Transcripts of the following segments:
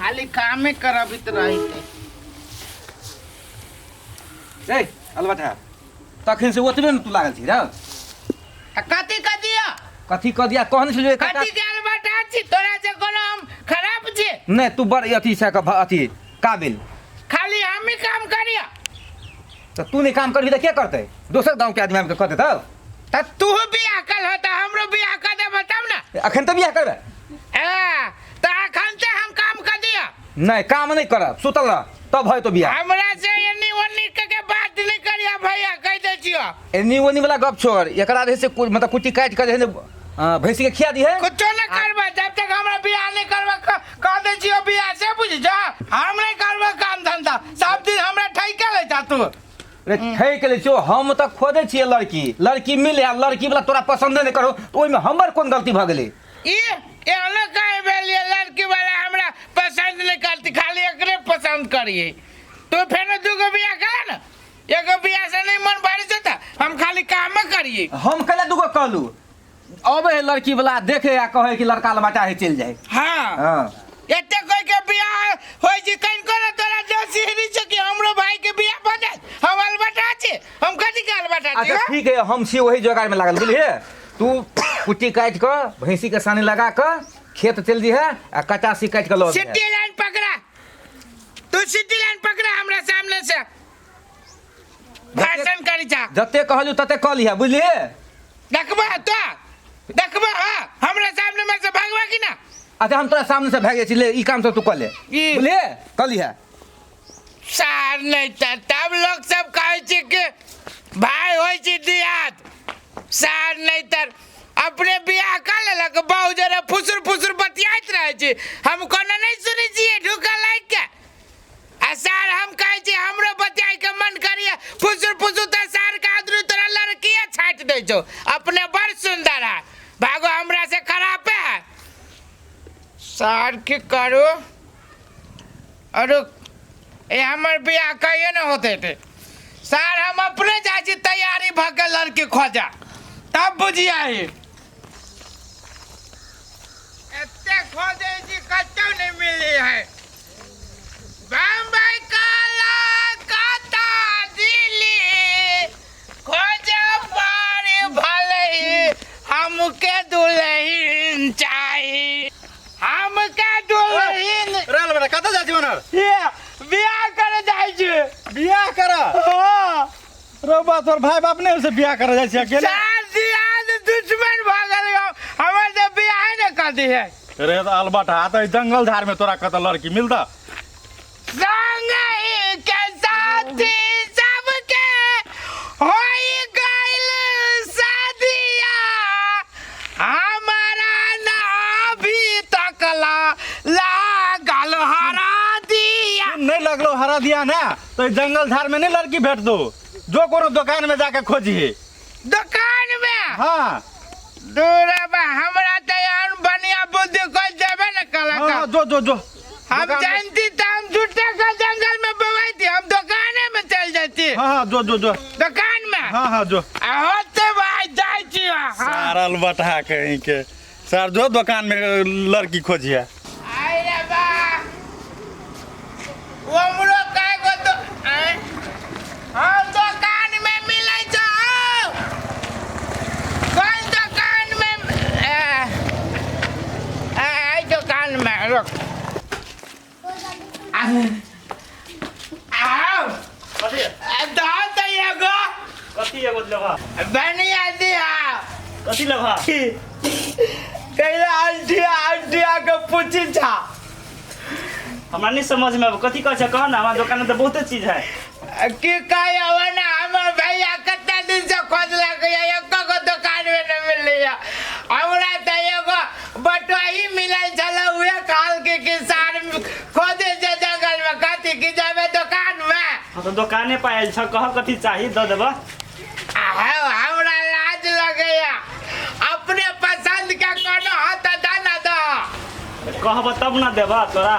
खाली कामे करबित रहिते। ए अलबटा तखन से ओतबे न तू लागल छी रे। कथी क दिया कथी क दिया कहन से कथी के अलबटा छी तोरा से कोनो हम खराब छी नहीं तू बड़ अथी से अथी काबिल खाली हम ही काम करिया तो तू नहीं काम करबी तो क्या करते दोसर गांव के आदमी हमके कहते त तू भी अकल होता हमरो भी अकल दे बताब ना अखन तो बियाह करबे त अखन से हम काम कर दिया नहीं काम नहीं करब सुतल रह तब है तो बियाह हमरा से एनी ओनी के बात नहीं करिया भैया कह दे छियो एनी ओनी वाला गप छोड़ एकरा रहे से मतलब कुटी काट के जे भैंसी के खिया दी है कुछ न करबा जब तक हमरा बियाह नहीं करबा कह दे छियो बियाह से बुझ जा हम नहीं करबा काम धंधा सब दिन हमरा ठैके लेता तू रे ठैके ले छो हम त खोदे छिए लड़की मिले आ लड़की वाला तोरा पसंद नहीं करो तो ओइ में हमर कोन गलती भ गेलै ये न कहे बेलिए लड़की वाला हमरा पसंद नहीं करती खाली एकरे पसंद करिए तू फेर दूगो बियाह करा ना एगो बियाह से नहीं मन भर जाता हम खाली काम करिए हम कले दुगो कहलू अबे लड़की वाला देखे आ कहे कि लड़का लबाटा है चल जाए हां एते कोई के बियाह होय जी कइन करे तोरा जो सिहरी छ कि हमरो भाई के बियाह भ जाए हम अलबटा छी हम कथि के अलबटा छी अच्छा ठीक है हम छी वही जोगाड़ में लागल बुझलिए तू कुटी काट के भैंसी के सानी लगा के खेत चल दी है आ कटासी काट के लो सिटी लाइन पकड़ा तू सिटी लाइन पकड़ा हमरा सामने से भाषण करी जा जते कहलू तते कह लिया बुझलिए देखबा हमरा सामने में से भागवा कि ना अच्छा हम तोरा सामने से भागे छी ले ई काम सब तू कर ले बुझलिए कर लिया सार नहीं तब लोग सब कहे छी कि भाई होय छी दियात सार नहीं तर अपने बियाह कर लेलक बहु जरा फुसुर फुसुर बतियात रहे छी हम कोनो नहीं सुनी छिए ढुका लाइक के आ सार हम कहे छी हमरो बतियाई के मन करिए फुसुर फुसुर त सार का आदरू तोरा लड़किए छाट दे छो अपने बड़ सुंदर है भागो हमरा से खराब है सार के करो अरे ये हमर बियाह कहिए न होते थे सार हम अपने जाची तैयारी भके लड़की खोजा तब बुझिया एते खोजे जी कच्चा नहीं मिली है बम्बई कलकत्ता दिल्ली खोजे पारी भले हमके दुल्हन चाहिए हमके दुल्हन रेल बेटा कत जा छी मनर ये बियाह करे जाय छी बियाह कर हां रोबा तोर भाई बाप ने से बियाह कर जाय छी अकेले चार दियाद दुश्मन भागल हमर से बियाह न कर दी है रे अलबटा त जंगल झाड़ में तोरा कत लड़की मिलता संगे के साथी सबके होई गइल शादिया हमारा ना अभी तक लागल हरा दिया नहीं लगलो हरा दिया ना तो जंगल झाड़ में नहीं लड़की भेट दो जो कोनो दुकान में जाके खोजी दुकान में हां दूर बा हमरा तैयार बनिया बुद्धि कोई देबे न कला हां जो हम जानती तो हम झूठे का जंगल में बवाई थी हम दुकाने में चल जाती हां जो दुकान में हां जो होते भाई जाई छी सारा अलबटा कहीं के सर जो दुकान में लड़की खोजी है आई रे बा वो हमरो काय गो तो हम दुकान में मिलै छ कौन दुकान में आई दुकान में रुक आओ कथी दांत एगो कथी एगो लेबा बनिया दिया कथी लेबा कैला अंटिया के पूछी था हमरा नहीं समझ में कथी कह छ कह ना हमार दुकान में तो बहुत चीज है कि कहे हो ना हमर भैया कितना दिन से खोजला गया एको को दुकान में न मिलिया हमरा त एगो बटवाई मिलल छला उहे काल के किसान खोदे जे जंगल में कथी की जाबे दुकान में हां तो दुकाने पायल छ कह कथी चाहिए द देबा हमरा लाज लगैया अपने पसंद के कोनो हाथ दाना द कहब तब ना देबा तोरा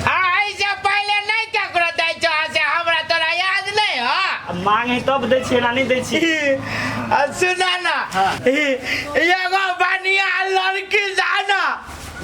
ऐसे पहले नहीं केकरो दै छ से हमरा तोरा याद नहीं हो मांग है तब दे छी ना नहीं दे छी सुना ना एगो बढ़िया लड़की जाना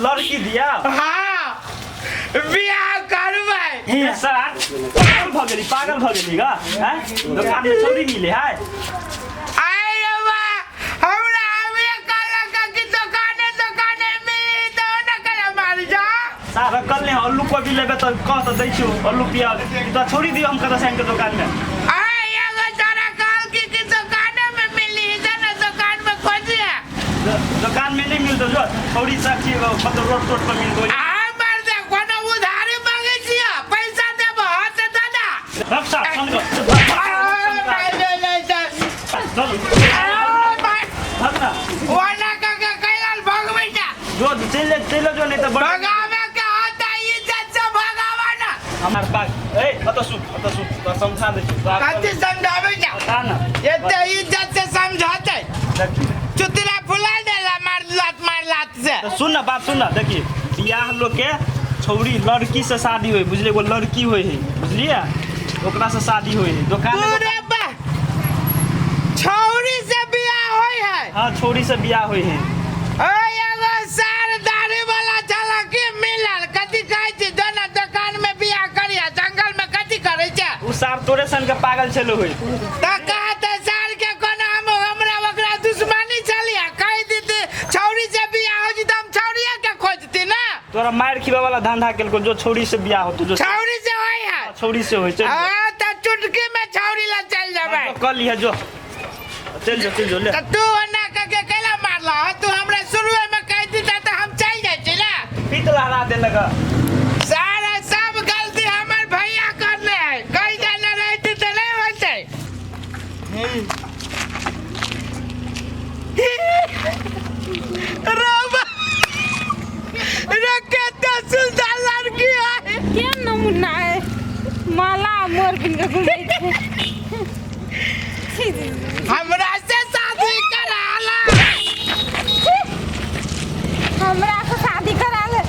लड़की दिया हाँ बियाह करबै हे सर पागल भ गेली गा हैं दुकान में छौरी मिले है अरे वाह हमरा अबे कहलक कि दुकाने मिली तो न करे मार जा सर कल ने आलू कोबी लेबे त कह त दै छु आलू प्याज त छोड़ी दियो हम कत से के दुकान में अरे एगो तोरा कहल कि दुकाने में मिली जन दुकान में खोजिए दुकान में नहीं मिलतो जो छोड़ी साक्षी मतलब रोड पर मिल गई मर दे कोनो उधारी मांगे छियै पैसा देबो हाथ दादा रक्षा संग भगना वाला का कैलाल भगवे जा जो चले जो नहीं तो भगावे के होता इज्जत से भगावा ना हमार पास ए अत सु तो समझा दे कति समझावे जा ता ना एते इज्जत से समझाते चुतरा फुला देला मार लात से तो सुन ना बात सुन ना देखिए बियाह लोग के छौरी लड़की से शादी होई बुझले वो लड़की होई है बुझलिए ओकरा से शादी होई है दुकान पूरे बा छौरी से बियाह होई है हां छौरी से बियाह होई है ओए एगो सार दाढ़ी वाला चला के मिलल कथि कहै छै दोना दुकान में बियाह करिया जंगल में कथि करै छै उ सार तोरे सन के पागल छलो होई त कहते सार के कोना हमरा ओकरा दुश्मनी चलिया कह दीते छौरी से बियाह हो जी त हम छौरिया के खोजती ना तोरा मार खिबे वाला धंधा केलको जो छौरी से बियाह हो तू जो छौरी से होई है छौरी से होई चल हां त चुटकी में छौरी ला चल जाबे कल है जो चल जो ले त तू ओना के कैला मारला तू हमरा शुरुए में कह दीता त हम चल जाय छी ना पीत लहरा दे लगा सारा सब गलती हमर भैया करले है कई जाने रहती त नहीं होते रोबा रकेता सुल्तान लड़की है क्या नमूना है माला मोर बिन के घूमे हमरा से शादी कराला हमरा से शादी करा ले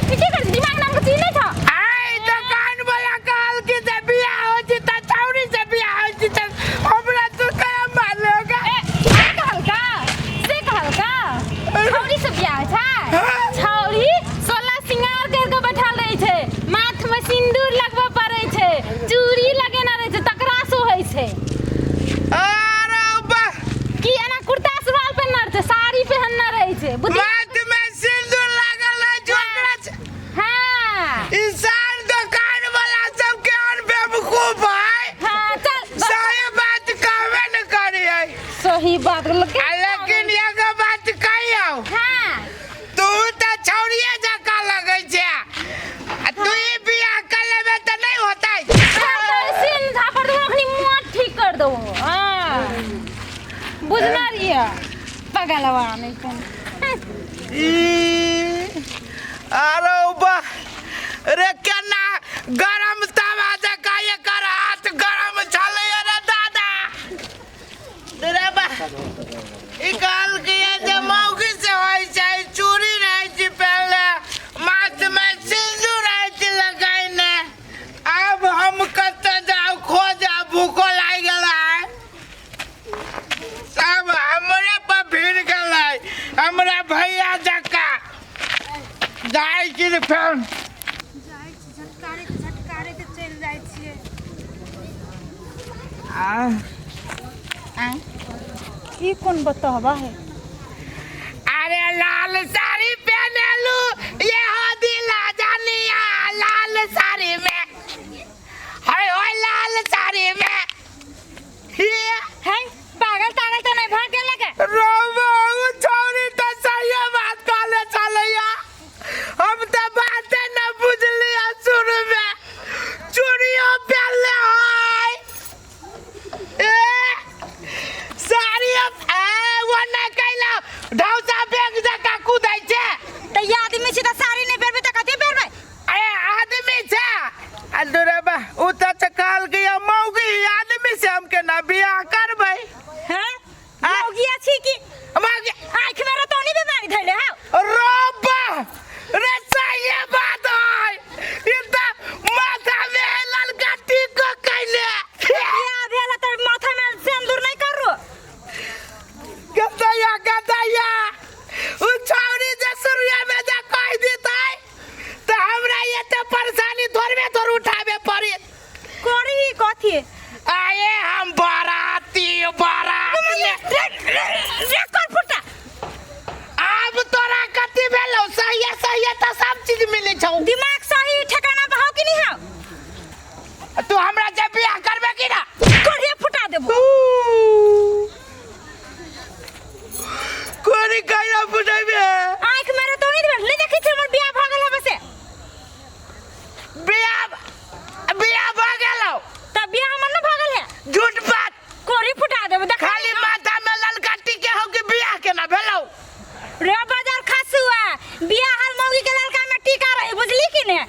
की कर दिमाग नाम के चीज नहीं था आई दुकान वाला कहल कि जे बियाह हो जी त छौरी से बियाह हो जी त हमरा तू करा मान लोगा कहल का से कहल का छौरी से बियाह छै छौरी 16 सिंगार कर के बैठल रही छै माथ में सिंदूर लगबा पड़े छै चूड़ी लगेना रहे छै तकरा सो होई छै अरे बा की एना कुर्ता सलवार पहनना रहे छै साड़ी पहनना रहे छै बुद्धि माथ में सिंदूर लागल है जोकरा से हां इंसान दुकान वाला सब के और बेवकूफ है हां चल सही बात कहबे न करी है सही बात लोग लेकिन एगो बात कहियो हां तू त छौरिए जका लगै छै आ तू ही बियाह कर लेबे त नहीं होतै सिन झापड़ दो अखनी मुंह ठीक कर दो हां बुझना रिया पगलवा नहीं कौन अरे बा रे केना गरम तवा जका एकर हाथ गरम छलै रे दादा रे बा ई कहल के जे मौगी से होय छै चूड़ी रहै छै पहले माथ में सिंदूर रहै छै लगाइने अब हम कत जाऊ खोजा भूखो लाग गेला सब हमरे पर भीड़ गेलै हमरा भैया जका जाइ छी फेर झटकारे ते चल जाय छियै ई कौन बतावा है अरे लाल साड़ी पहनलू ये हो दिला जानिया लाल साड़ी में हाय होय लाल साड़ी में है पागल तो नहीं भाग के लगे रोबो छोरी त सही बात कहले चलैया हम त बाते न बुझलिया शुरू में चूड़ियों पहनले होय साड़ी वो न कैला ढौसा बैग जका कूदै छै तो ये आदमी चाही बुझली कि ने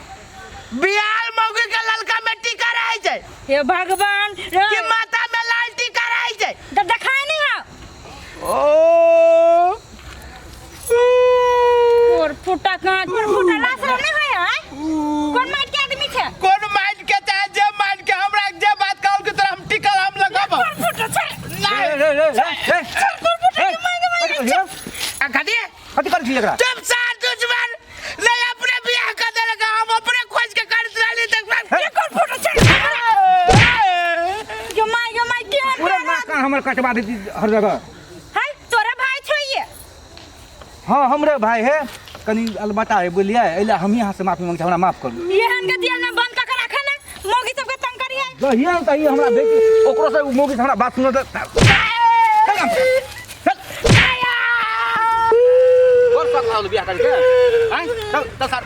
बियाह मौगी के ललका में टीका रहे छै हे भगवान कि माथा में लाल टीका रहे छै तो दिखाई नहीं है ओ और फुटा कांच पर फुटा लाश नहीं है कौन मार के आदमी छे कौन माइंड के चाहे जे माइंड के हमरा जे बात कहल के तरह हम टीका हम लगाबो फुटा छे खदी कथी कर छी एकरा तुम सार दुश्मन नहीं अपने बियाह कर देलका हम अपने खोज के कर डाली तक ये कौन फुटा छे यो माय के पूरा नाक हमर कटवा देती हर जगह हाय तोरा भाई छो ये हाँ हमरे भाई है कनी अलबटा है बोलिए एला हम यहाँ से माफी मांगते हमरा माफ कर दू ये हन के दिया में बंद कर रखा ना मोगी सबके तंग करी है जहिया त हमरा बेटी ओकरो से मोगी से हमरा बात सुनो त और सब खाओ बियाह करके हैं चल सर